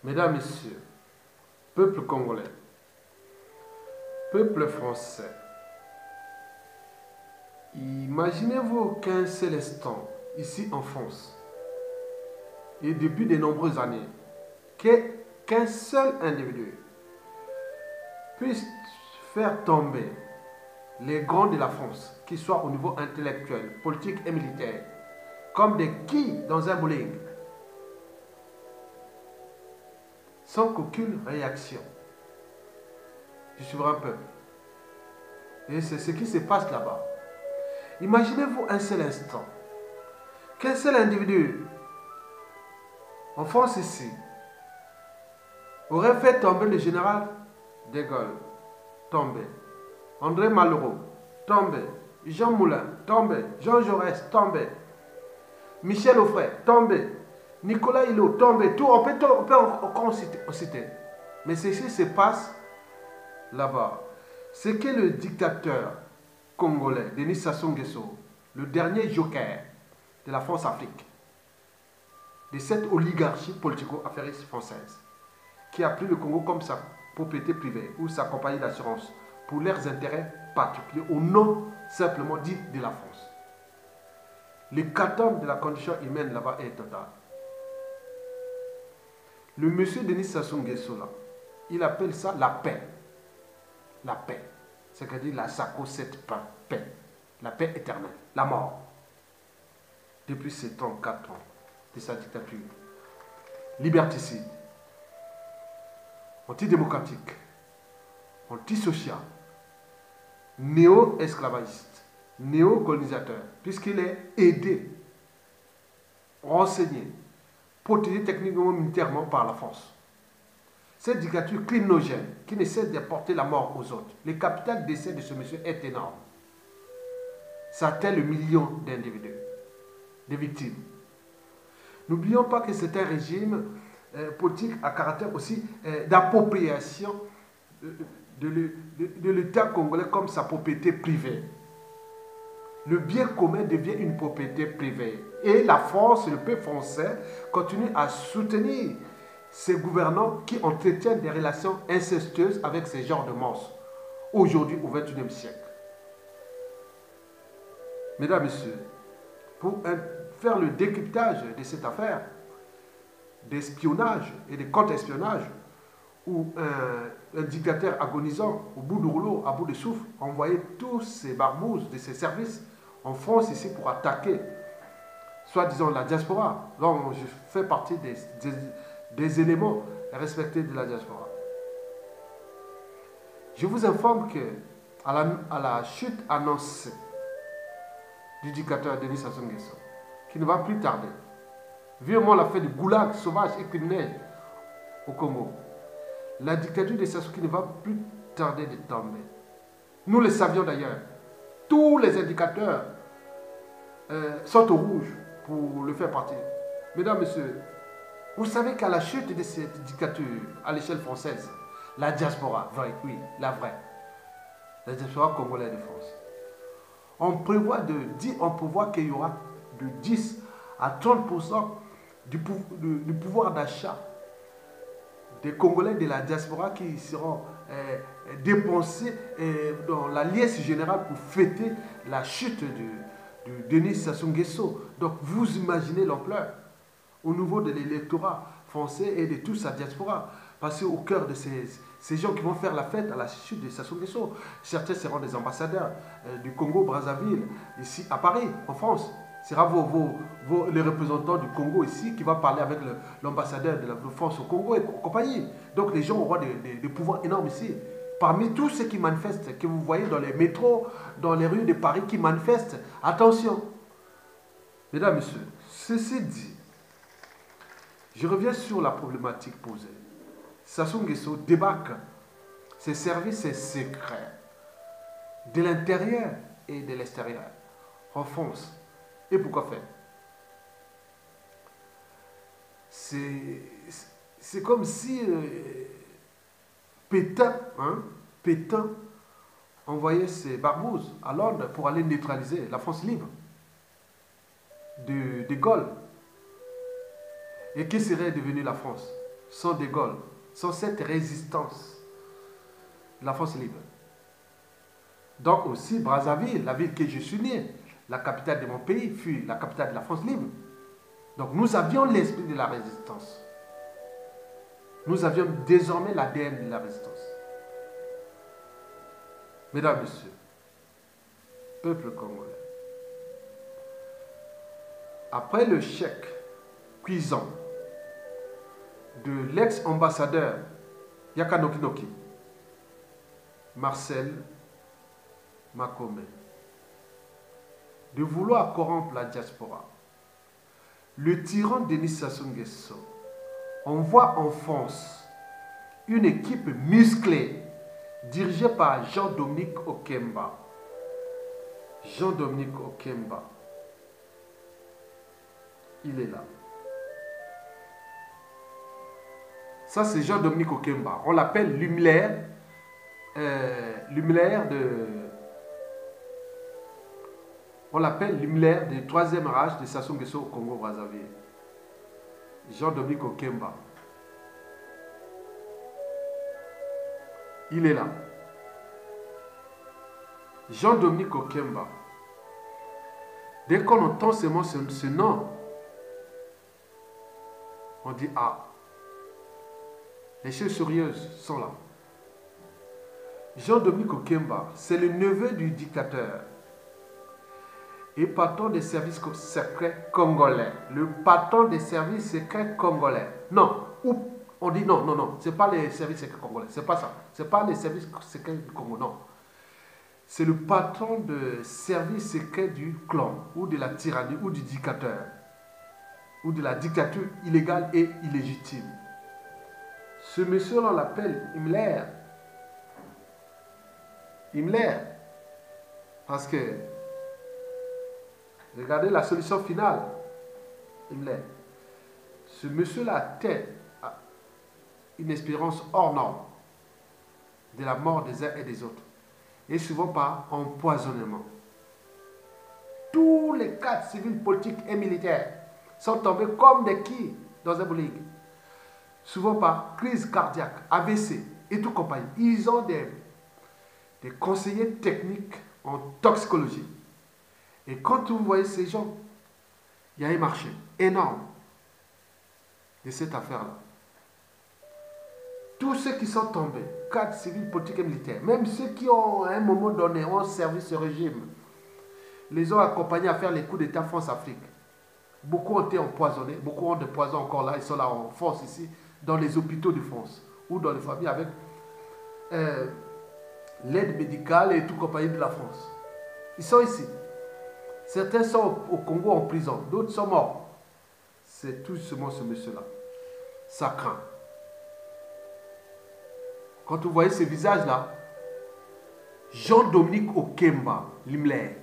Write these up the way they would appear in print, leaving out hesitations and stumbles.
Mesdames, Messieurs, peuple congolais, peuple français, imaginez-vous qu'un seul instant, ici en France, et depuis de nombreuses années, qu'un seul individu puisse faire tomber les grands de la France, qu'ils soient au niveau intellectuel, politique et militaire, comme des quilles dans un bowling, sans qu'aucune réaction du souverain peuple. Et c'est ce qui se passe là-bas. Imaginez-vous un seul instant qu'un seul individu en France ici aurait fait tomber le général de Gaulle, tombé, André Malraux, tombé, Jean Moulin, tombé, Jean Jaurès, tombé, Michel Onfray, tombé, Nicolas Hulot, tombé, tout, on peut encore citer. Mais ce qui se passe là-bas, c'est que le dictateur congolais, Denis Sassou Nguesso, le dernier joker de la France-Afrique, de cette oligarchie politico-affairiste française, qui a pris le Congo comme sa propriété privée ou sa compagnie d'assurance pour leurs intérêts particuliers, au nom simplement dit de la France. L'hécatombe de la condition humaine là-bas est total. Le monsieur Denis Sassou Nguesso, là, il appelle ça la paix. La paix. C'est-à-dire la sacro-sainte paix. La paix éternelle. La mort. Depuis 7 ans, 4 ans de sa dictature. Liberticide. Antidémocratique. Antisocial. Néo-esclavagiste. Néo-colonisateur. Puisqu'il est aidé, renseigné, protégé techniquement, militairement par la France. Cette dictature criminogène qui ne cesse de porter la mort aux autres. Le capital décès de ce monsieur est énorme. Ça atteint le million d'individus, de victimes. N'oublions pas que c'est un régime politique à caractère aussi d'appropriation de l'État congolais comme sa propriété privée. Le bien commun devient une propriété privée. Et la France, le peuple français, continue à soutenir ces gouvernants qui entretiennent des relations incestueuses avec ces genres de monstres, aujourd'hui au XXIe siècle. Mesdames, Messieurs, pour faire le décryptage de cette affaire d'espionnage et de contre-espionnage, où un dictateur agonisant au bout du rouleau, à bout de souffle, envoyait tous ces barbouzes de ses services en France ici pour attaquer, soi-disant la diaspora, dont je fais partie des éléments respectés de la diaspora. Je vous informe que à la chute annoncée du dictateur Denis Sassou Nguesso, qui ne va plus tarder, vivement la fin du goulag sauvage et criminel au Congo, la dictature de Sassou qui ne va plus tarder de tomber. Nous le savions d'ailleurs. Tous les indicateurs sont au rouge pour le faire partir. Mesdames, Messieurs, vous savez qu'à la chute de cette dictature à l'échelle française, la diaspora, oui, la vraie, la diaspora congolaise de France, on prévoit qu'il y aura de 10 à 30% du pouvoir d'achat des Congolais de la diaspora qui seront dépensés dans la liesse générale pour fêter la chute de Denis Sassou Nguesso. Donc vous imaginez l'ampleur au niveau de l'électorat français et de toute sa diaspora. Parce qu'au cœur de ces gens qui vont faire la fête à la chute de Sassou Nguesso, certains seront des ambassadeurs du Congo-Brazzaville, ici à Paris, en France. Ce sera les représentants du Congo ici qui va parler avec l'ambassadeur de la France au Congo et compagnie. Donc les gens auront des pouvoirs énormes ici. Parmi tous ceux qui manifestent, que vous voyez dans les métros, dans les rues de Paris qui manifestent, attention. Mesdames, Messieurs, ceci dit, je reviens sur la problématique posée. Sassou Nguesso débarque ses services et secrets de l'intérieur et de l'extérieur en France. Et pourquoi faire? C'est comme si Pétain envoyait ses barbouzes à Londres pour aller neutraliser la France libre de Gaulle. Et qui serait devenue la France? sans De Gaulle, sans cette résistance de la France libre. Donc aussi Brazzaville, la ville que je suis né, la capitale de mon pays, fut la capitale de la France libre. Donc nous avions l'esprit de la résistance. Nous avions désormais l'ADN de la résistance. Mesdames, Messieurs, peuple congolais, après le chèque cuisant de l'ex-ambassadeur Yakanokinoki, Marcel Makome, de vouloir corrompre la diaspora, le tyran Denis Sassou Nguesso envoie en France une équipe musclée dirigée par Jean-Dominique Okemba. Jean-Dominique Okemba, il est là. Ça, c'est Jean-Dominique Okemba. On l'appelle l'Himmler on l'appelle l'Himmler du troisième Reich de Sassou Nguesso au Congo-Brazzaville. Jean-Dominique Okemba. Il est là. Jean-Dominique Okemba. Dès qu'on entend ce nom, on dit ah, les choses sérieuses sont là. Jean-Dominique Okemba, c'est le neveu du dictateur et patron des services secrets congolais. Le patron des services secrets congolais. Non, on dit non, c'est pas les services secrets congolais, c'est pas ça. C'est pas les services secrets du Congo, non. C'est le patron de services secrets du clan, ou de la tyrannie, ou du dictateur, ou de la dictature illégale et illégitime. Ce monsieur-là, on l'appelle Himmler. Himmler. Parce que, regardez la solution finale. Himmler. Ce monsieur-là a une espérance hors norme de la mort des uns et des autres. Et souvent par empoisonnement. Tous les cadres civils, politiques et militaires sont tombés comme des quilles dans un bowling. Souvent par crise cardiaque, AVC et tout compagnie. Ils ont des conseillers techniques en toxicologie. Et quand vous voyez ces gens, il y a un marché énorme de cette affaire-là. Tous ceux qui sont tombés, cadres civils, politiques et militaires, même ceux qui ont à un moment donné ont servi ce régime, les ont accompagnés à faire les coups d'État France-Afrique. Beaucoup ont été empoisonnés, beaucoup ont des poisons encore là, ils sont là en France ici, dans les hôpitaux de France, ou dans les familles avec l'aide médicale et tout compagnie de la France. Ils sont ici. Certains sont au Congo en prison, d'autres sont morts. C'est tout seulement ce monsieur-là. Ça craint. Quand vous voyez ce visage-là, Jean-Dominique Okemba, l'Himmler.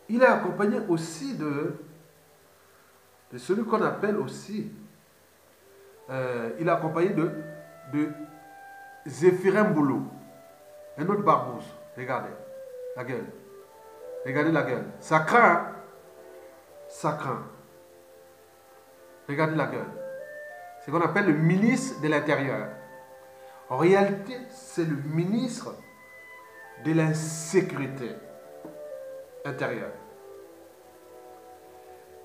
Il est accompagné aussi de celui qu'on appelle aussi, il est accompagné de Zéphirin Boulou, un autre barbouze. Regardez la gueule. Regardez la gueule. Ça craint. Hein? Ça craint. Regardez la gueule. C'est ce qu'on appelle le ministre de l'Intérieur. En réalité, c'est le ministre de l'insécurité intérieure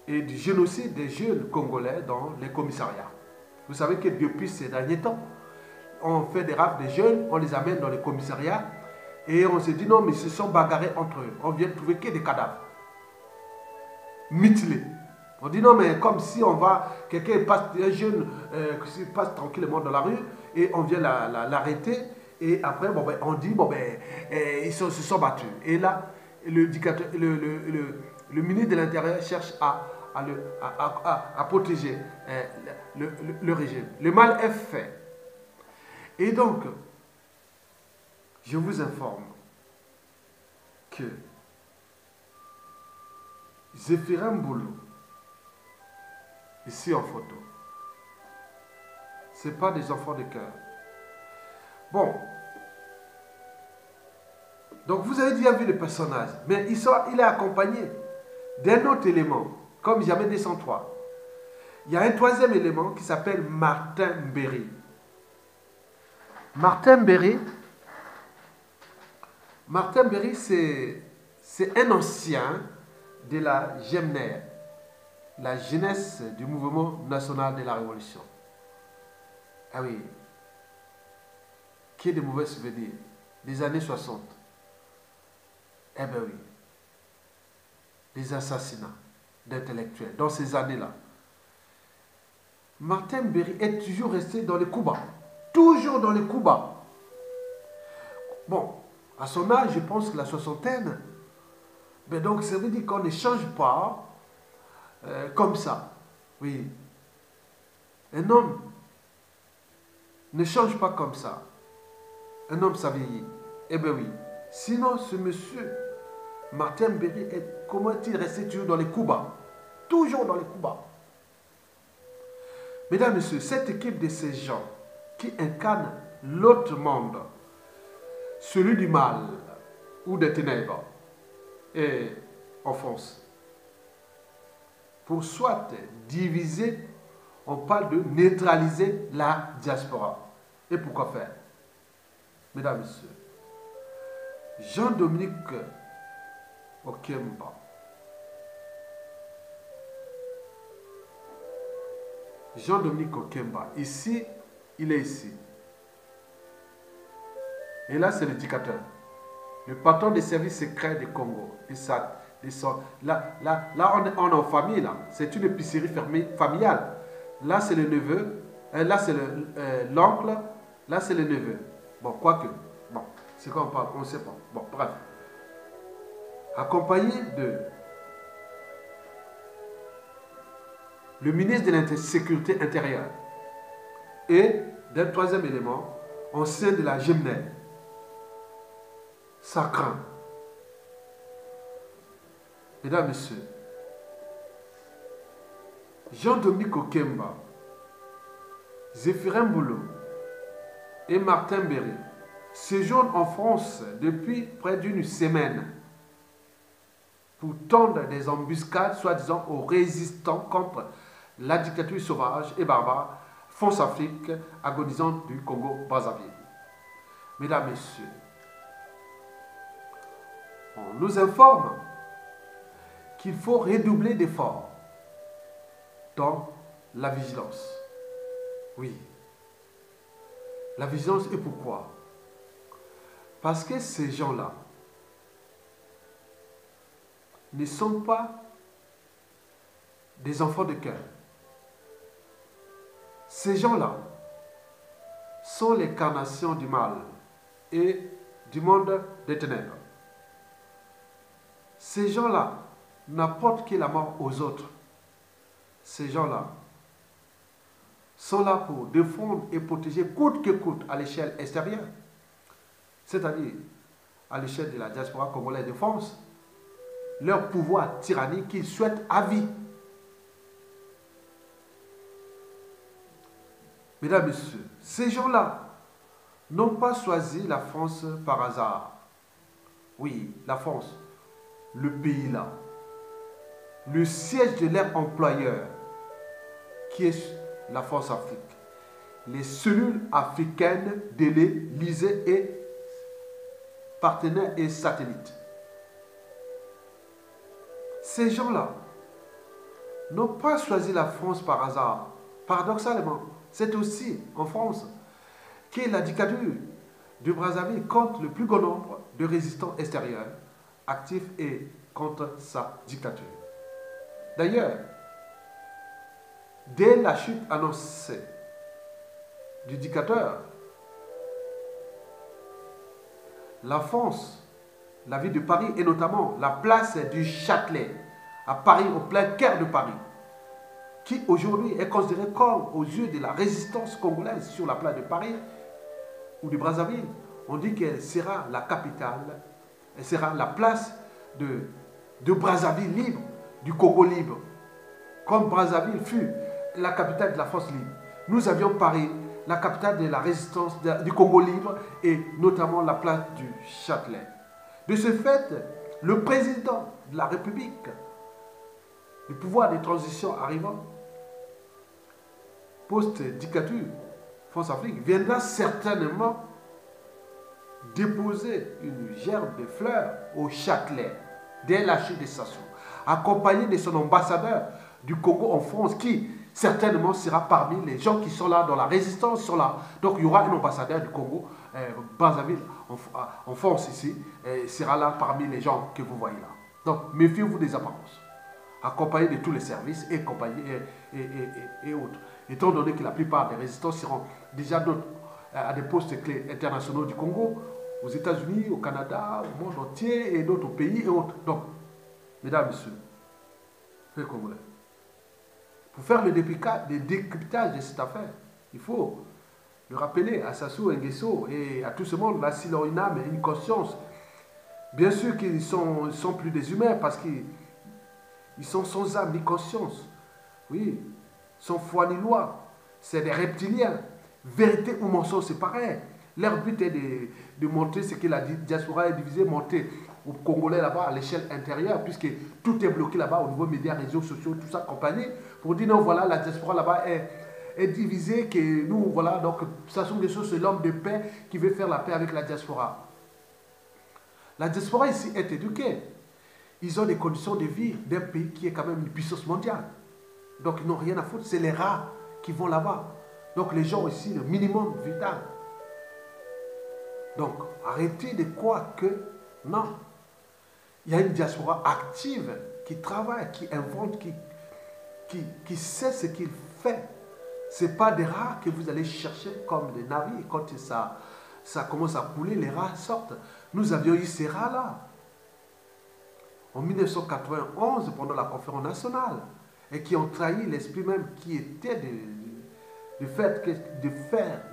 et du génocide des jeunes Congolais dans les commissariats. Vous savez que depuis ces derniers temps, on fait des rafles de jeunes, on les amène dans les commissariats et on se dit non, mais ils se sont bagarrés entre eux. On vient de trouver que des cadavres mutilés. On dit non, mais comme si on va, quelqu'un passe, un jeune passe tranquillement dans la rue et on vient l'arrêter et après bon, ben, on dit bon ben ils se sont battus. Et là, le ministre de l'Intérieur cherche à protéger le régime. Le mal est fait. Et donc, je vous informe que Zéphirin Boulou, ici en photo, ce n'est pas des enfants de cœur. Bon, donc vous avez déjà vu le personnage, mais il est accompagné d'un autre élément comme jamais 203. Il y a un troisième élément qui s'appelle Martin Berry. Martin Berry, c'est un ancien de la GEMNER, la jeunesse du mouvement national de la Révolution. Ah oui, qui est de mauvais souvenirs des années 60. Eh bien oui, des assassinats d'intellectuels dans ces années-là. Martin Berry est toujours resté dans les coups bas. Toujours dans les coups bas. Bon, à son âge, je pense que la soixantaine, mais donc ça veut dire qu'on ne change pas comme ça. Oui. Un homme ne change pas comme ça. Un homme, ça vieillit. Eh bien oui. Sinon, ce monsieur, Martin Berry, comment est-il resté toujours dans les coups bas? Toujours dans les coups bas. Mesdames et messieurs, cette équipe de ces gens qui incarnent l'autre monde, celui du mal ou des ténèbres, et en France, pour soit diviser, on parle de neutraliser la diaspora. Et pourquoi faire? Mesdames et messieurs, Jean-Dominique Okemba, ici, il est ici. Et là, c'est l'éducateur, le patron des services secrets du Congo. Là, on est en famille, là. C'est une épicerie familiale. Là, c'est le neveu. Là, c'est l'oncle. Là, c'est le neveu. Bon, quoique. Bon, c'est quoi on parle? On ne sait pas. Bon, bref. Accompagné de le ministre de la Sécurité intérieure et d'un troisième élément, ancien de la GEMNER. Ça craint. Mesdames, Messieurs, Jean-Dominique Okemba, Zéphirin Boulot et Martin Berry séjournent en France depuis près d'une semaine pour tendre des embuscades, soi-disant aux résistants contre la dictature sauvage et barbare France-Afrique agonisante du Congo-Brazzaville. Mesdames, Messieurs, on nous informe qu'il faut redoubler d'efforts dans la vigilance. Oui. La vigilance, et pourquoi? Parce que ces gens-là ne sont pas des enfants de cœur. Ces gens-là sont l'incarnation du mal et du monde des ténèbres. Ces gens-là n'apportent que la mort aux autres. Ces gens-là sont là pour défendre et protéger coûte que coûte à l'échelle extérieure, c'est-à-dire à l'échelle de la diaspora congolaise de France, leur pouvoir tyrannique qu'ils souhaitent à vie. Mesdames et messieurs, ces gens-là n'ont pas choisi la France par hasard. Oui, la France, le pays là, le siège de leur employeur, qui est la France-Afrique, les cellules africaines de l'Élysée et partenaires et satellites. Ces gens-là n'ont pas choisi la France par hasard. Paradoxalement, c'est aussi en France que la dictature du Brazzaville compte le plus grand nombre de résistants extérieurs, actifs et contre sa dictature. D'ailleurs, dès la chute annoncée du dictateur, la France, la ville de Paris et notamment la place du Châtelet à Paris, au plein cœur de Paris, qui aujourd'hui est considérée comme, aux yeux de la résistance congolaise sur la place de Paris ou de Brazzaville, on dit qu'elle sera la capitale, elle sera la place de Brazzaville libre, du Congo libre, comme Brazzaville fut la capitale de la France libre. Nous avions Paris, la capitale de la résistance du Congo libre et notamment la place du Châtelet. De ce fait, le président de la République, le pouvoir de transition arrivant, post-dictature, France-Afrique, viendra certainement déposer une gerbe de fleurs au Châtelet dès la chute de Sassou, accompagné de son ambassadeur du Congo en France, qui certainement sera parmi les gens qui sont là dans la résistance. Sont là. Donc il y aura un ambassadeur du Congo, Brazzaville, en France ici, sera là parmi les gens que vous voyez là. Donc méfiez-vous des apparences, accompagné de tous les services et compagnie et autres. Étant donné que la plupart des résistants seront déjà à des postes clés internationaux du Congo, aux États-Unis, au Canada, au monde entier et d'autres pays et autres. Donc, mesdames, messieurs, frères congolais, pour faire le décryptage de cette affaire, il faut le rappeler à Sassou Nguesso et à tout ce monde, là, s'ils ont une âme et une conscience. Bien sûr qu'ils sont plus des humains parce qu'ils sont sans âme ni conscience. Oui, sans foi ni loi. C'est des reptiliens. Vérité ou mensonge, c'est pareil. Leur but est de montrer ce que la diaspora est divisée, montrer aux Congolais là-bas à l'échelle intérieure, puisque tout est bloqué là-bas au niveau médias, réseaux sociaux, tout ça, compagnie, pour dire non, voilà, la diaspora là-bas est divisée, que nous, voilà, donc Sassou Nguesso, c'est l'homme de paix qui veut faire la paix avec la diaspora. La diaspora ici est éduquée. Ils ont des conditions de vie d'un pays qui est quand même une puissance mondiale. Donc ils n'ont rien à foutre, c'est les rats qui vont là-bas. Donc les gens ici, le minimum vital. Donc arrêtez de croire que non. Il y a une diaspora active qui travaille, qui invente, qui sait ce qu'il fait. Ce n'est pas des rats que vous allez chercher comme des navires. Quand ça commence à couler, les rats sortent. Nous avions eu ces rats-là en 1991 pendant la conférence nationale et qui ont trahi l'esprit même qui était de faire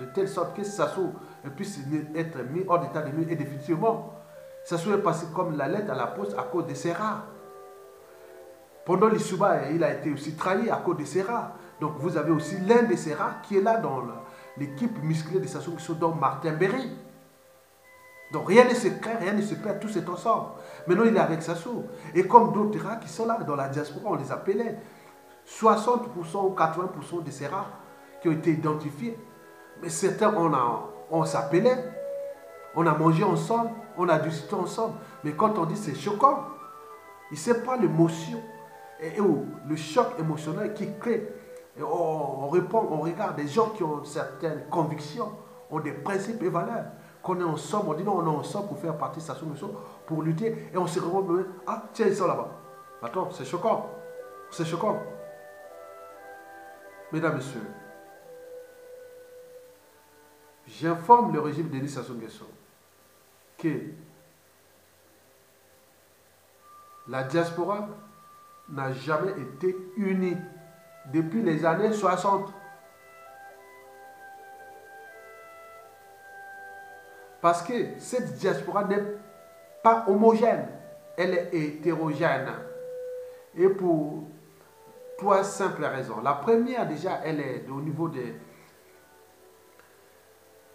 de telle sorte que Sassou puisse être mis hors d'état de nuire et définitivement. Sassou est passé comme la lettre à la poste à cause de ces rats. Pendant l'Issouba, il a été aussi trahi à cause de ces rats. Donc vous avez aussi l'un de ces rats qui est là dans l'équipe musclée de Sassou Nguesso, dont Martin Berry. Donc rien ne se crée, rien ne se perd, tout est ensemble. Maintenant il est avec Sassou. Et comme d'autres rats qui sont là dans la diaspora, on les appelait 60% ou 80% de ces rats qui ont été identifiés. Mais certains, on s'appelait, on a mangé ensemble, on a discuté ensemble. Mais quand on dit c'est choquant, il ne sait pas l'émotion et le choc émotionnel qui crée. Et on répond, on regarde des gens qui ont certaines convictions, ont des principes et valeurs. Qu'on est ensemble, on dit non, on est ensemble pour faire partie de Sassou Nguesso, pour lutter. Et on se rend compte, ah tiens, ils sont là-bas. Attends, c'est choquant. C'est choquant. Mesdames, Messieurs, j'informe le régime Denis Sassou Nguesso que la diaspora n'a jamais été unie depuis les années 60. Parce que cette diaspora n'est pas homogène, elle est hétérogène. Et pour trois simples raisons. La première, déjà, elle est au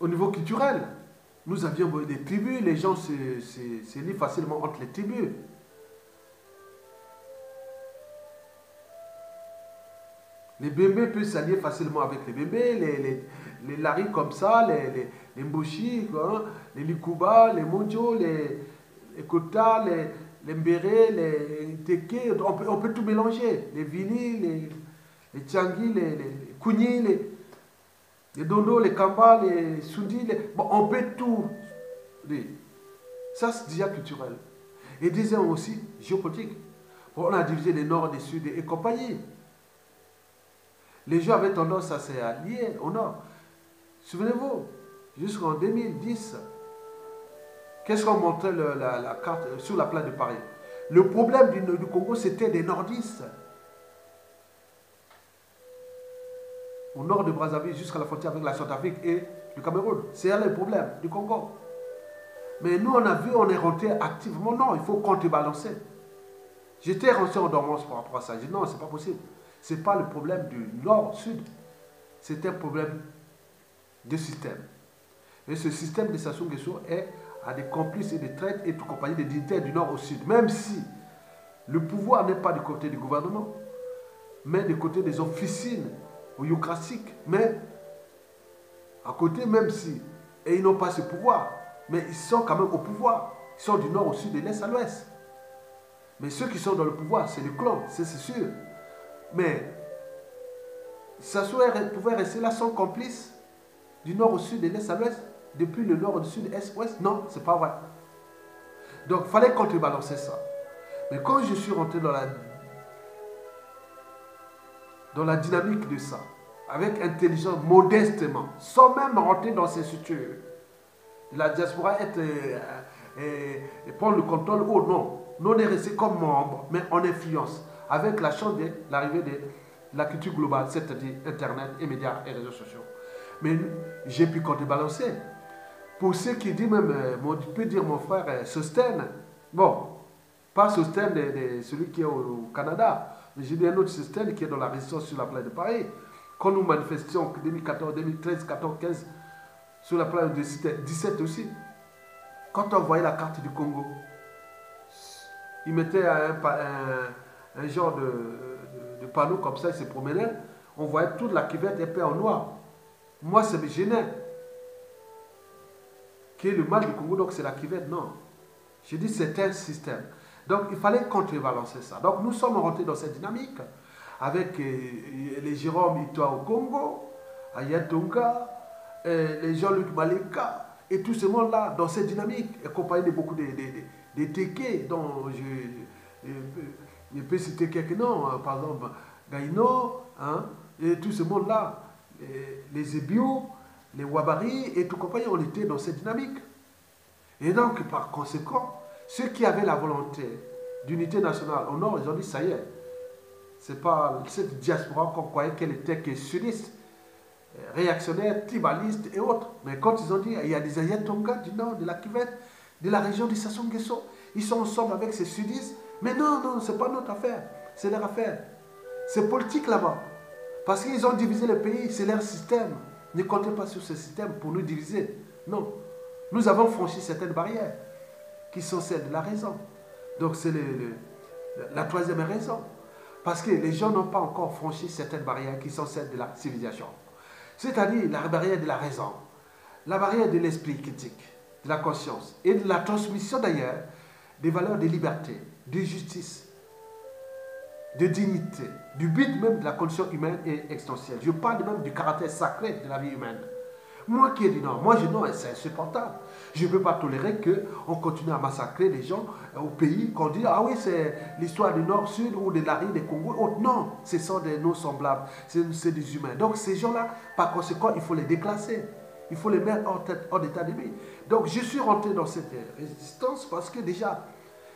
niveau culturel. Nous avions des tribus, les gens se lient facilement entre les tribus. Les bébés peuvent s'allier facilement avec les bébés, les laris comme ça, les mboshi, hein, les likuba, les monjo, les kota, les mbéré, les teke, on peut tout mélanger. Les vili, les tchangi, les kouni, les dondo, les kamba, les sundi, bon, on peut tout. Ça, c'est déjà culturel. Et deuxième aussi, géopolitique. Bon, on a divisé les nord, les sud et compagnie. Les gens avaient tendance à s'allier au nord. Souvenez-vous, jusqu'en 2010, qu'est-ce qu'on montrait la carte sur la place de Paris? Le problème du Congo, c'était des nordistes. Au nord de Brazzaville, jusqu'à la frontière avec la Centrafrique et le Cameroun. C'est là le problème du Congo. Mais nous, on a vu, on est rentré activement. Non, il faut contrebalancer. J'étais rentré en dormance par rapport à ça. J'ai dit non, c'est pas possible. Ce n'est pas le problème du nord-sud. C'est un problème de système. Et ce système de Sassou Nguesso a des complices et des traites et tout compagnie des dignitaires du nord au sud. Même si le pouvoir n'est pas du côté du gouvernement, mais du côté des officines bureaucratiques, mais à côté, même si, et ils n'ont pas ce pouvoir, mais ils sont quand même au pouvoir. Ils sont du nord au sud, de l'est à l'ouest. Mais ceux qui sont dans le pouvoir, c'est le clan, c'est sûr. Mais ça pouvait rester là sans complice, du nord au sud, de l'est à l'ouest, depuis le nord au sud, est, ouest. Non, c'est pas vrai. Donc, il fallait contrebalancer ça. Mais quand je suis rentré dans la dynamique de ça, avec intelligence, modestement, sans même rentrer dans ces structures, la diaspora prendre le contrôle, oh non, nous on est resté comme membre, mais on influence, avec la chance de l'arrivée de la culture globale, c'est-à-dire Internet et médias et réseaux sociaux. Mais j'ai pu contrebalancer. Pour ceux qui disent même, tu peux dire mon frère Sosten, bon, pas Sosten celui qui est au Canada, mais j'ai dit un autre Sosten qui est dans la résistance sur la place de Paris. Quand nous manifestions en 2014, 2013, 14, 15, sur la place de 17 aussi, quand on voyait la carte du Congo, ils mettaient un genre de panneau comme ça, ils se promenaient, on voyait toute la cuvette épais en noir. Moi, ça me gênait. Qui est le mal du Congo, donc c'est la cuvette, non. J'ai dit c'est un système. Donc il fallait contrebalancer ça. Donc nous sommes rentrés dans cette dynamique avec les Jérôme Itoa au Congo, Ayatonga, les Jean-Luc Maleka et tout ce monde-là dans cette dynamique, accompagné de beaucoup de Téké, dont je peux citer quelques noms, par exemple Gaïno, hein, et tout ce monde-là, les Ebiou, les Wabari et tout compagnie, on était dans cette dynamique. Et donc, par conséquent, ceux qui avaient la volonté d'unité nationale au nord, ils ont dit ça y est, c'est pas cette diaspora qu'on croyait qu'elle était que sudiste, réactionnaire, tribaliste et autres. Mais quand ils ont dit, il y a des Ayatonga du nord, de la Cuvette, de la région du Sassou Nguesso, ils sont ensemble avec ces sudistes. Mais non, non, c'est pas notre affaire, c'est leur affaire. C'est politique là-bas. Parce qu'ils ont divisé le pays, c'est leur système. Ne comptez pas sur ce système pour nous diviser. Non. Nous avons franchi certaines barrières qui sont celles de la raison. Donc c'est la troisième raison. Parce que les gens n'ont pas encore franchi certaines barrières qui sont celles de la civilisation. C'est-à-dire la barrière de la raison, la barrière de l'esprit critique, de la conscience et de la transmission d'ailleurs des valeurs de liberté, de justice, de dignité, du but même de la condition humaine et existentielle. Je parle même du caractère sacré de la vie humaine. Moi qui ai dit non, moi je dis non, c'est insupportable. Je ne peux pas tolérer qu'on continue à massacrer les gens au pays, qu'on dit ah oui c'est l'histoire du Nord-Sud ou de l'Ari, des Congo. Oh, non, ce sont des non semblables, c'est des humains. Donc ces gens-là, par conséquent, il faut les déclasser. Il faut les mettre hors d'état de vie. Donc je suis rentré dans cette résistance parce que déjà,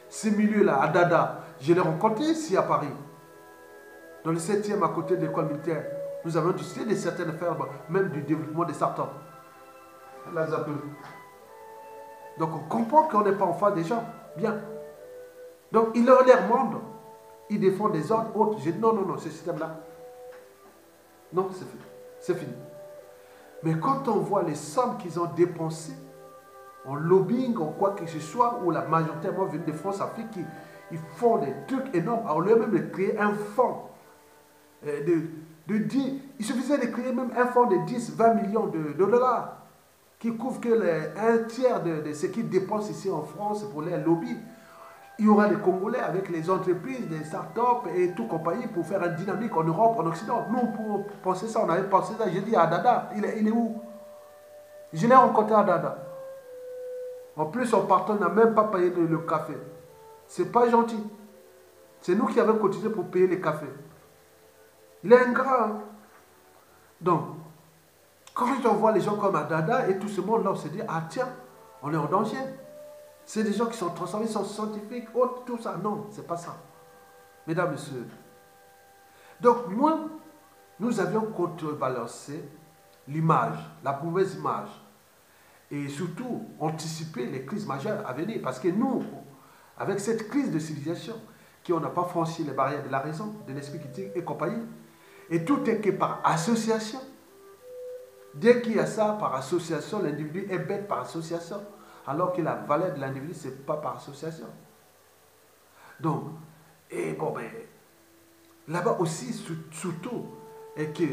ces milieux-là, à Dada, je l'ai rencontré ici à Paris. Dans le 7e, à côté de l'école militaire, nous avons discuté de certaines fermes, même du développement des startups. Donc on comprend qu'on n'est pas en face des gens. Bien. Donc il leur l'air monde. Ils défendent des ordres autres. J'ai dit non, non, non, ce système-là. Non, c'est fini. C'est fini. Mais quand on voit les sommes qu'ils ont dépensées en lobbying, en quoi que ce soit, où la majorité venue de France, Afrique, ils font des trucs énormes. Au lieu même de créer un fonds il suffisait de créer même un fonds de 10, 20 millions de dollars qui couvre que un tiers de ce qu'ils dépensent ici en France pour les lobbies. Il y aura des Congolais avec les entreprises, des startups et tout compagnie pour faire une dynamique en Europe, en Occident. Nous, pour penser ça, on avait pensé ça. J'ai dit à Dada, il est où? Je l'ai rencontré à Dada. En plus, en partant, on n'a même pas payé le café. C'est pas gentil. C'est nous qui avons cotisé pour payer les cafés. Il est ingrat. Hein? Donc, quand on voit les gens comme Adada et tout ce monde-là, on se dit, ah tiens, on est en danger. C'est des gens qui sont transformés, sont scientifiques, autres, tout ça. Non, c'est pas ça. Mesdames, Messieurs. Donc, nous avions contrebalancé l'image, la mauvaise image. Et surtout, anticiper les crises majeures à venir. Parce que nous, avec cette crise de civilisation, on n'a pas franchi les barrières de la raison, de l'esprit critique et compagnie, et tout est que par association. Dès qu'il y a ça, par association, l'individu est bête par association, alors que la valeur de l'individu, ce n'est pas par association. Donc, et bon, ben, Là-bas aussi, surtout, et que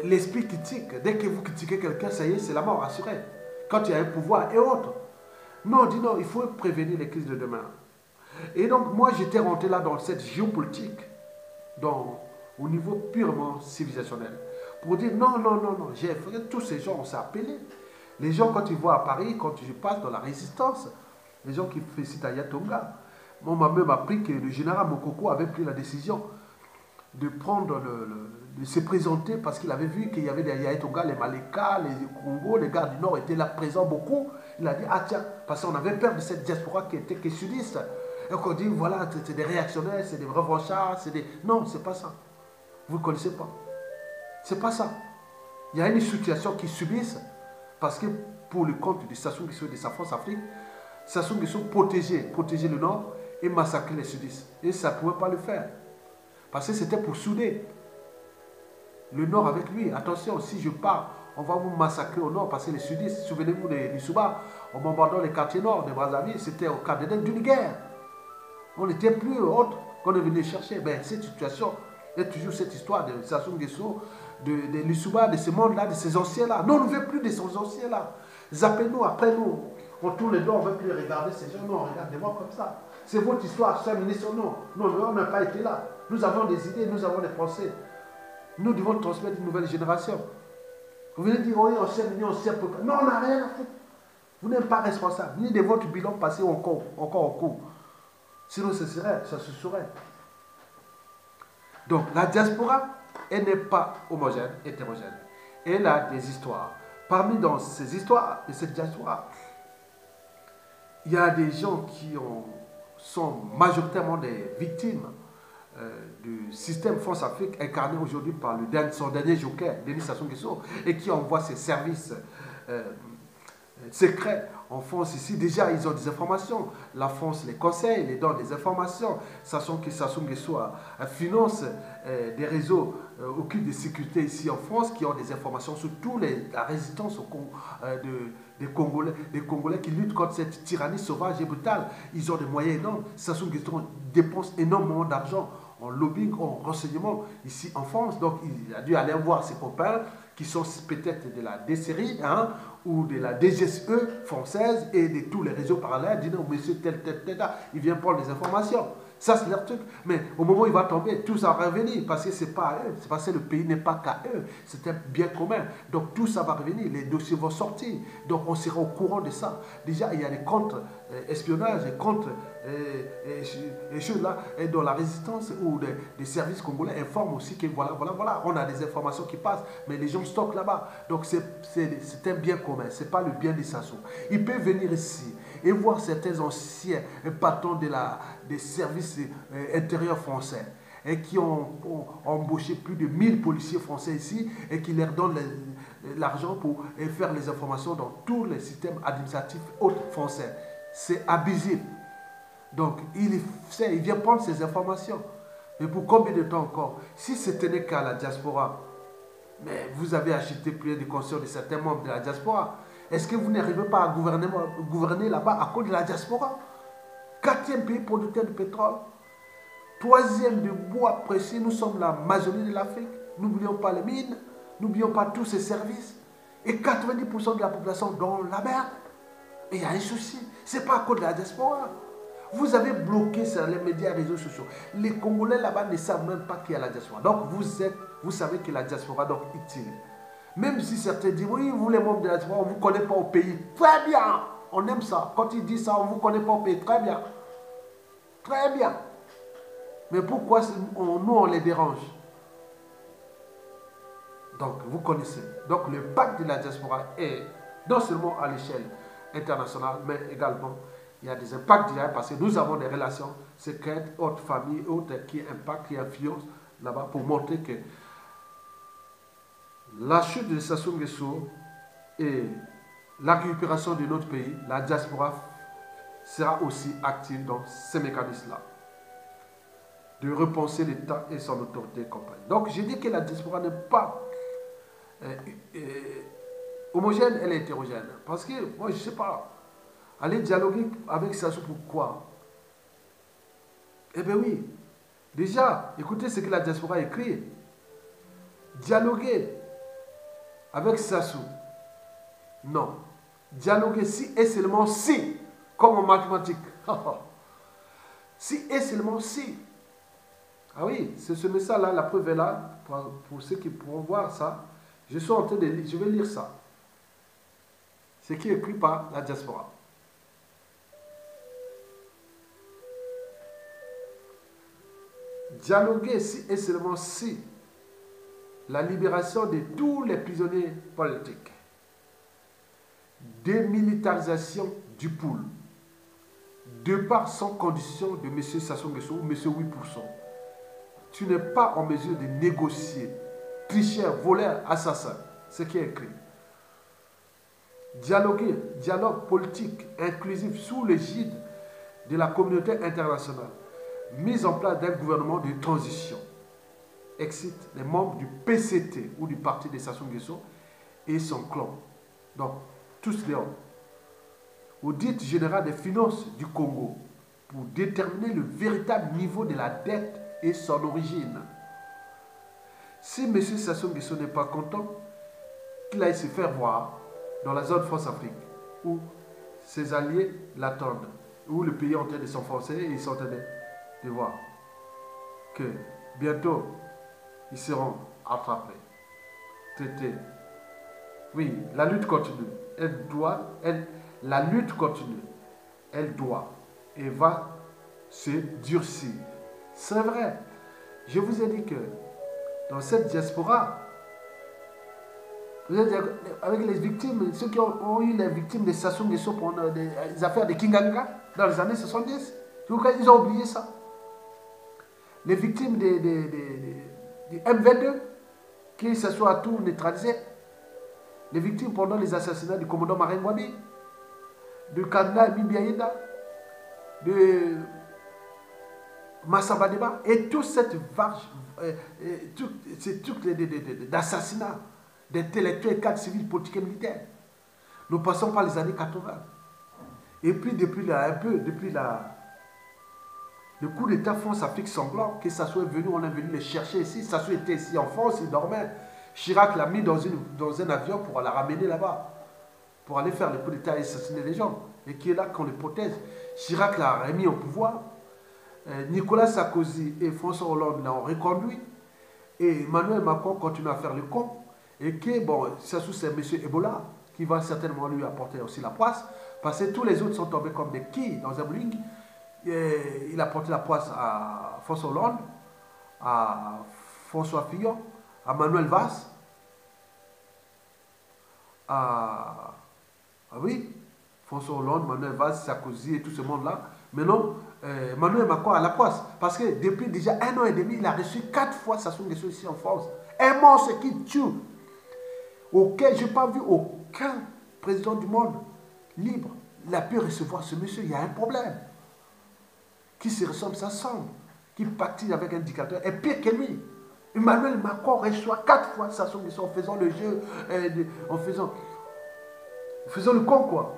l'esprit critique, dès que vous critiquez quelqu'un, ça y est, c'est la mort assurée. Quand il y a un pouvoir et autres. Non, on dit non, il faut prévenir les crises de demain. Et donc, moi, j'étais rentré là dans cette géopolitique, au niveau purement civilisationnel, pour dire non, non, non, non. J'ai fait tous ces gens, on s'est appelés. Les gens, quand ils voient à Paris, quand je passe dans la résistance, les gens qui félicitent Ayatonga, on m'a même appris que le général Mokoko avait pris la décision de prendre de se présenter parce qu'il avait vu qu'il y avait des Ayatonga, les Maleka, les Congo, les gars du Nord étaient là présents beaucoup. Il a dit, ah tiens, parce qu'on avait peur de cette diaspora qui était que sudiste. Et qu'on dit, voilà, c'est des réactionnaires, c'est des revanchards, c'est des... Non, c'est pas ça. Vous ne connaissez pas. C'est pas ça. Il y a une situation qu'ils subissent parce que pour le compte de Sassou Nguesso et de sa France Afrique, Sassou Nguesso protégeait le Nord et massacrer les sudistes. Et ça ne pouvait pas le faire. Parce que c'était pour souder le Nord avec lui. Attention, si je pars, on va vous massacrer au Nord parce que les sudistes, souvenez-vous des Lissouba, en bombardant les quartiers nord de Brazzaville, c'était au cadre d'une guerre. On n'était plus autre qu'on est venu chercher. Ben, cette situation est toujours cette histoire de Sassou Nguesso, de Lissouba, de ce monde-là, de ces anciens-là. Non, on ne veut plus de ces anciens-là. Zappez-nous, après nous. On tourne les doigts, on ne veut plus regarder ces gens. Non, regardez-moi comme ça. C'est votre histoire, cher ministre. Non, non, on n'a pas été là. Nous avons des idées, nous avons des pensées. Nous devons transmettre une nouvelle génération. Vous venez dire, oui, on s'est mis, on s'est préparé. Non, on n'a rien à foutre. Vous n'êtes pas responsable, ni de votre bilan passé encore en cours. Sinon, ça se saurait. Donc, la diaspora, elle n'est pas homogène, hétérogène. Elle a des histoires. Parmi dans ces histoires de cette diaspora, il y a des gens qui sont majoritairement des victimes du système France-Afrique incarné aujourd'hui par son dernier joker, Denis Sassou Nguesso, et qui envoie ses services secrets en France ici. Déjà, ils ont des informations. La France les conseille, les donne des informations. Sachant que Sassou Nguesso finance des réseaux occultes de sécurité ici en France qui ont des informations sur toute la résistance des Congolais qui luttent contre cette tyrannie sauvage et brutale. Ils ont des moyens énormes. Sassou Nguesso dépense énormément d'argent en lobbying, en renseignement ici en France. Donc il a dû aller voir ses copains qui sont peut-être de la DCRI ou de la DGSE française et de tous les réseaux parallèles. Dit non, monsieur tel, il vient prendre des informations. Ça, c'est leur truc. Mais au moment où il va tomber, tout ça va revenir parce que c'est pas à eux. C'est parce que le pays n'est pas qu'à eux. C'est un bien commun. Donc tout ça va revenir. Les dossiers vont sortir. Donc on sera au courant de ça. Déjà, il y a des contre-espionnages et contre choses là et dans la résistance ou des services congolais informent aussi que voilà, on a des informations qui passent, mais les gens stockent là-bas. Donc c'est un bien commun. C'est pas le bien des Sassou. Il peut venir ici et voir certains anciens patrons des services intérieurs français et qui ont embauché plus de 1000 policiers français ici et qui leur donnent l'argent pour faire les informations dans tous les systèmes administratifs autres français. C'est abusif. Donc, il vient prendre ces informations. Mais pour combien de temps encore? Si ce n'était qu'à la diaspora, mais vous avez acheté plus de conscience de certains membres de la diaspora. Est-ce que vous n'arrivez pas à gouverner là-bas à cause de la diaspora? 4e pays producteur de pétrole. 3e de bois précieux. Nous sommes la majorité de l'Afrique. N'oublions pas les mines. N'oublions pas tous ces services. Et 90% de la population dans la merde. Et il y a un souci. Ce n'est pas à cause de la diaspora. Vous avez bloqué sur les médias et les réseaux sociaux. Les Congolais là-bas ne savent même pas qu'il y a la diaspora. Donc vous savez que la diaspora est utile. Même si certains disent, oui, vous les membres de la diaspora, on ne vous connaît pas au pays. Très bien, on aime ça. Quand ils disent ça, on ne vous connaît pas au pays. Très bien. Très bien. Mais pourquoi nous, on les dérange? Donc, vous connaissez. Donc, le pacte de la diaspora est non seulement à l'échelle internationale, mais également, il y a des impacts directs parce que nous avons des relations secrètes, autres familles, autres qui impactent, qui influencent là-bas pour montrer que la chute de Sassou Nguesso et la récupération de notre pays, la diaspora sera aussi active dans ces mécanismes-là, de repenser l'État et son autorité et compagnie. Donc, j'ai dit que la diaspora n'est pas homogène, elle est hétérogène. Parce que, moi, je ne sais pas, aller dialoguer avec Sassou, pourquoi? Eh bien oui, Déjà, écoutez ce que la diaspora a écrit. Dialoguer avec Sassou. Non. Dialoguer si et seulement si, comme en mathématiques. Si et seulement si. Ah oui, c'est ce message-là, la preuve est là, pour ceux qui pourront voir ça. Je suis en train de lire, je vais lire ça. Ce qui est écrit par la diaspora. Dialoguer si et seulement si la libération de tous les prisonniers politiques, démilitarisation du pool, de par sans condition de M. Sassou Nguesso ou M. 8%, tu n'es pas en mesure de négocier, tricheur, voleur, assassin, ce qui est écrit. Dialoguer, dialogue politique inclusif sous l'égide de la communauté internationale, mise en place d'un gouvernement de transition, excite les membres du PCT ou du parti de Sassou Nguesso et son clan. Donc, tous dehors. Audit général des finances du Congo pour déterminer le véritable niveau de la dette et son origine. Si M. Sassou Nguesso n'est pas content, qu'il aille se faire voir dans la zone France-Afrique, où ses alliés l'attendent, où le pays est en train de s'enfoncer et ils sont en train de voir que bientôt ils seront attrapés, traités. Oui, la lutte continue. La lutte continue. Elle doit et va se durcir. C'est vrai. Je vous ai dit que dans cette diaspora, avec les victimes, ceux qui ont eu les victimes de Sassou Nguesso pour les affaires de Kinganga dans les années 70, ils ont oublié ça. Les victimes du M22, qui se sont à tout neutralisé. Les victimes pendant les assassinats du commandant Marine Wabi, de Kanda Bibiaïda, de Massa Badeba, et toute cette vache, ces trucs d'assassinats d'intellectuels, cadres civils, politiques et militaires. Nous passons par les années 80. Et puis depuis le coup d'État France-Afrique sanglant, que Sassou est venu, on est venu les chercher ici. Sassou était ici en France, il dormait. Chirac l'a mis dans un avion pour la ramener là-bas, pour aller faire le coup d'État et assassiner les gens. Et qui est là qu'on les protège. Chirac l'a remis au pouvoir. Nicolas Sarkozy et François Hollande l'ont reconduit. Et Emmanuel Macron continue à faire le con. Et que, bon, Sassou c'est M. Ebola, qui va certainement lui apporter aussi la poisse. Parce que tous les autres sont tombés comme des quilles dans un bowling. Il a porté la poisse à François Hollande, à François Fillon, à Manuel Valls, oui, François Hollande, Manuel Valls, Sarkozy et tout ce monde-là. Maintenant, Emmanuel Macron a la poisse. Parce que depuis déjà 1 an et demi, il a reçu 4 fois Sassou Nguesso ici en France. Un monstre qui tue. Auquel je n'ai pas vu aucun président du monde libre. Il a pu recevoir ce monsieur. Il y a un problème. Qui se ressemble, ça semble. Qui pactise avec un dictateur. Et pire que lui. Emmanuel Macron reçoit 4 fois Sassou Nguesso en faisant le jeu, en faisant le con, quoi.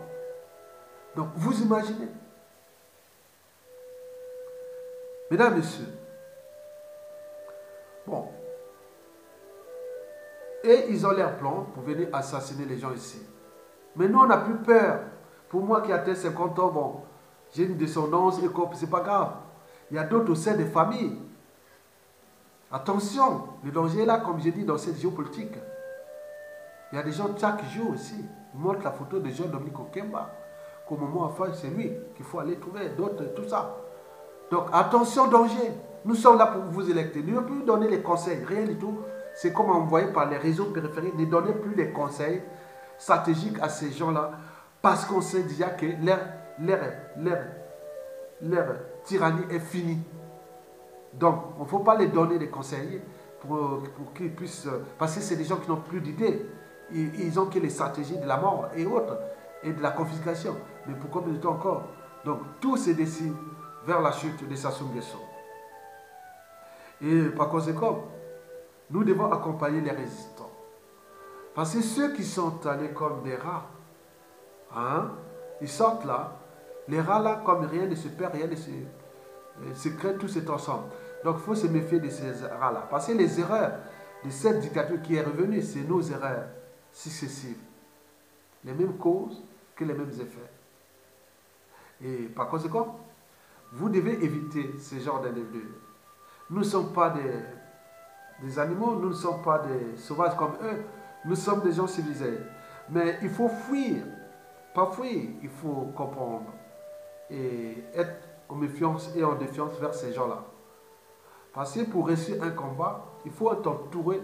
Donc, vous imaginez. Mesdames, Messieurs. Bon. Et ils ont leur plan pour venir assassiner les gens ici. Mais nous, on n'a plus peur. Pour moi qui atteint 50 ans, bon, j'ai une descendance, et c'est pas grave. Il y a d'autres au sein des familles. Attention, le danger est là, comme j'ai dit, dans cette géopolitique. Il y a des gens chaque jour aussi. Ils montrent la photo de Jean-Dominique Okemba. Qu'au moment enfin, c'est lui qu'il faut aller trouver, d'autres, tout ça. Donc, attention, danger. Nous sommes là pour vous électer. Ne plus donner les conseils, rien du tout. C'est comme envoyé par les réseaux périphériques. Ne donnez plus les conseils stratégiques à ces gens-là. Parce qu'on sait déjà que leur tyrannie est finie. Donc, il ne faut pas les donner des conseils pour qu'ils puissent... Parce que c'est des gens qui n'ont plus d'idées. Ils ont que les stratégies de la mort et autres, et de la confiscation. Mais pour combien de temps encore? Donc, tout se dessine vers la chute de Sassou Nguesso. Et par conséquent, nous devons accompagner les résistants. Parce que ceux qui sont allés comme des rats, hein, ils sortent là, les rats là, comme rien ne se perd, rien ne se crée, tout c'est ensemble. Donc il faut se méfier de ces erreurs-là. Parce que les erreurs de cette dictature qui est revenue, c'est nos erreurs successives. Les mêmes causes que les mêmes effets. Et par conséquent, vous devez éviter ce genre d'individus. Nous ne sommes pas des animaux, nous ne sommes pas des sauvages comme eux, nous sommes des gens civilisés. Mais il faut fuir, pas fuir, il faut comprendre et être en méfiance et en défiance vers ces gens-là. Parce que pour réussir un combat, il faut être entouré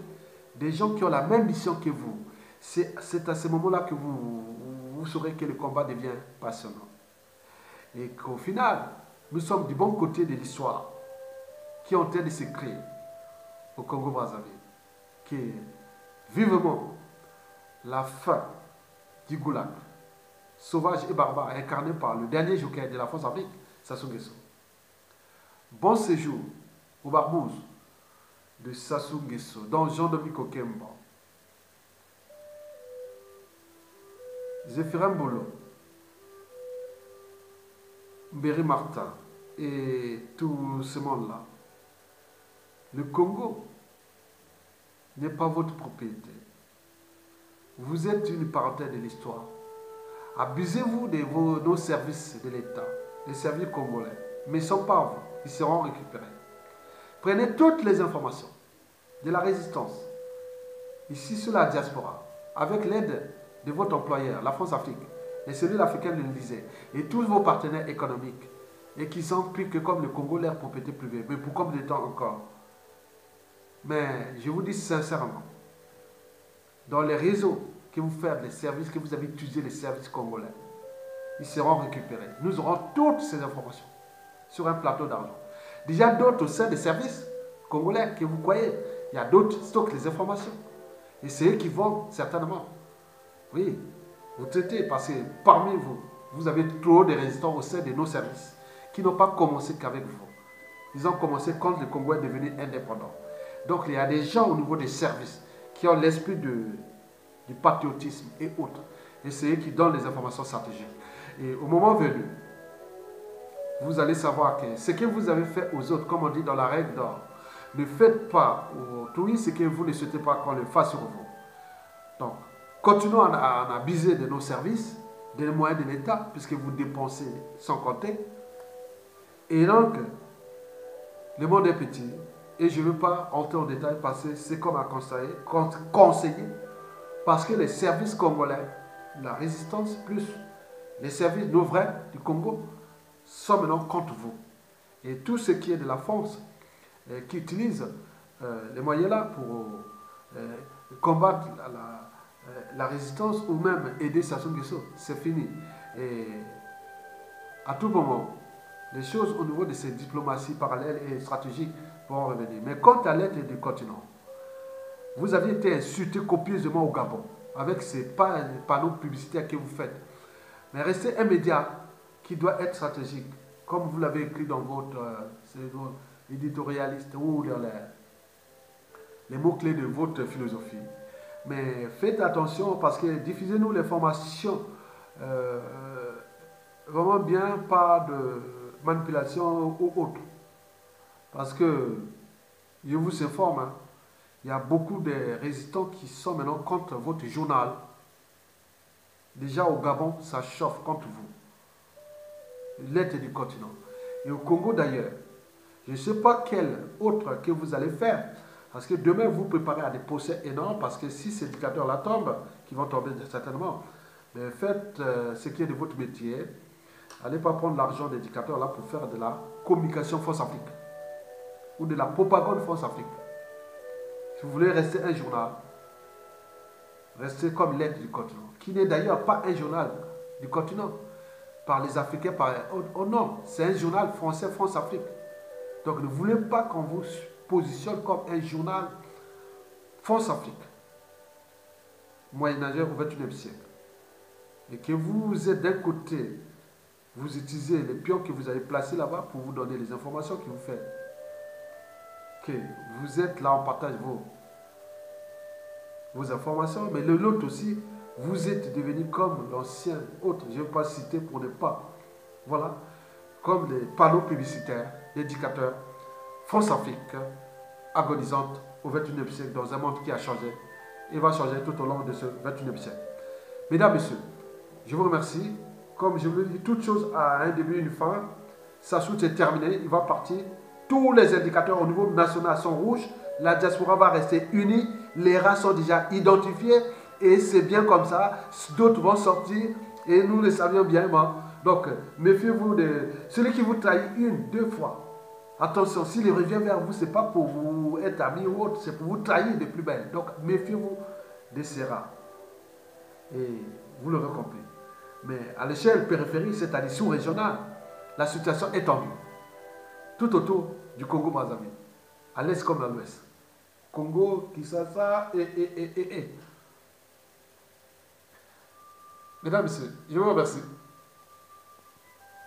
des gens qui ont la même mission que vous. C'est à ce moment-là que vous saurez que le combat devient passionnant. Et qu'au final, nous sommes du bon côté de l'histoire qui est en train de se créer au Congo-Brazzaville, qui est vivement la fin du goulag, sauvage et barbare, incarné par le dernier joker de la France-Afrique, Sassou Nguesso. Bon séjour au Barbouze de Sassou Nguesso, dans Jean-Dominique Okemba, Zéphirin Bolo, Mbéry Martin et tout ce monde-là. Le Congo n'est pas votre propriété. Vous êtes une parenthèse de l'histoire. Abusez-vous de nos services de l'État, les services congolais, mais ils ne sont pas à vous, ils seront récupérés. Prenez toutes les informations de la résistance, ici sur la diaspora, avec l'aide de votre employeur, la France-Afrique, et celui africain le disait, et tous vos partenaires économiques, et qui sont plus que comme le Congo, leur propriété privée, mais pour combien de temps encore? Mais je vous dis sincèrement, dans les réseaux que vous faites, les services que vous avez utilisés, les services congolais, ils seront récupérés. Nous aurons toutes ces informations sur un plateau d'argent. Déjà d'autres au sein des services congolais que vous croyez, il y a d'autres qui stockent les informations. Et c'est eux qui vont certainement, oui, vous traiter parce que parmi vous, vous avez trop de résistants au sein de nos services qui n'ont pas commencé qu'avec vous. Ils ont commencé quand le Congo est devenu indépendant. Donc il y a des gens au niveau des services qui ont l'esprit du patriotisme et autres. Et c'est eux qui donnent les informations stratégiques. Et au moment venu, vous allez savoir que ce que vous avez fait aux autres, comme on dit dans la règle d'or, ne faites pas autrui ce que vous ne souhaitez pas qu'on le fasse sur vous. Donc, continuons à en abuser de nos services, des moyens de l'État, puisque vous dépensez sans compter. Et donc, le monde est petit. Et je ne veux pas entrer en détail parce que c'est comme un conseiller. Parce que les services congolais, la résistance plus les services, nos vrais du Congo, sont maintenant contre vous. Et tout ce qui est de la France, qui utilise les moyens-là pour combattre la résistance ou même aider Sassou Nguesso, c'est fini. Et à tout moment, les choses au niveau de ces diplomaties parallèles et stratégiques vont revenir. Mais quant à l'aide du continent, vous avez été insulté copieusement au Gabon avec ces panneaux publicitaires que vous faites. Mais restez un média qui doit être stratégique, comme vous l'avez écrit dans votre éditorialiste ou dans les mots-clés de votre philosophie. Mais faites attention parce que diffusez-nous l'information vraiment bien, pas de manipulation ou autre. Parce que, je vous informe, hein, il y a beaucoup de résistants qui sont maintenant contre votre journal. Déjà au Gabon, ça chauffe contre vous. L'aide du continent. Et au Congo d'ailleurs, je ne sais pas quel autre que vous allez faire. Parce que demain, vous préparez à des procès énormes. Parce que si ces dictateurs-là tombent, qui vont tomber certainement, mais faites ce qui est de votre métier. Allez pas prendre l'argent des dictateurs-là pour faire de la communication France-Afrique. Ou de la propagande France-Afrique. Si vous voulez rester un journal, restez comme l'aide du continent, qui n'est d'ailleurs pas un journal du continent, par les Africains, oh non, c'est un journal français France-Afrique. Donc ne voulez pas qu'on vous positionne comme un journal France-Afrique, moyenâgeux au XXIe siècle. Et que vous êtes d'un côté, vous utilisez les pions que vous avez placés là-bas pour vous donner les informations que vous faites. Que vous êtes là, on partage vos informations, mais l'autre aussi, vous êtes devenu comme l'ancien autre, je ne vais pas citer pour ne pas, voilà, comme les panneaux publicitaires, l'éducateur France-Afrique agonisante au XXIe siècle dans un monde qui a changé et va changer tout au long de ce XXIe siècle. Mesdames, Messieurs, je vous remercie. Comme je vous l'ai dit, toute chose a un début et une fin. Sa soute est terminée, il va partir. Tous les indicateurs au niveau national sont rouges. La diaspora va rester unie. Les races sont déjà identifiées. Et c'est bien comme ça. D'autres vont sortir. Et nous le savions bien. Donc, méfiez-vous de celui qui vous trahit une, deux fois. Attention, s'il revient vers vous, ce n'est pas pour vous être ami ou autre. C'est pour vous trahir de plus belle. Donc, méfiez-vous de ces rats. Et vous l'aurez compris. Mais à l'échelle périphérique, c'est-à-dire sous-régionale, la situation est tendue. Tout autour du Congo-Brazzaville, à l'est comme à l'ouest. Congo, Kinshasa et. Mesdames, Messieurs, je vous remercie.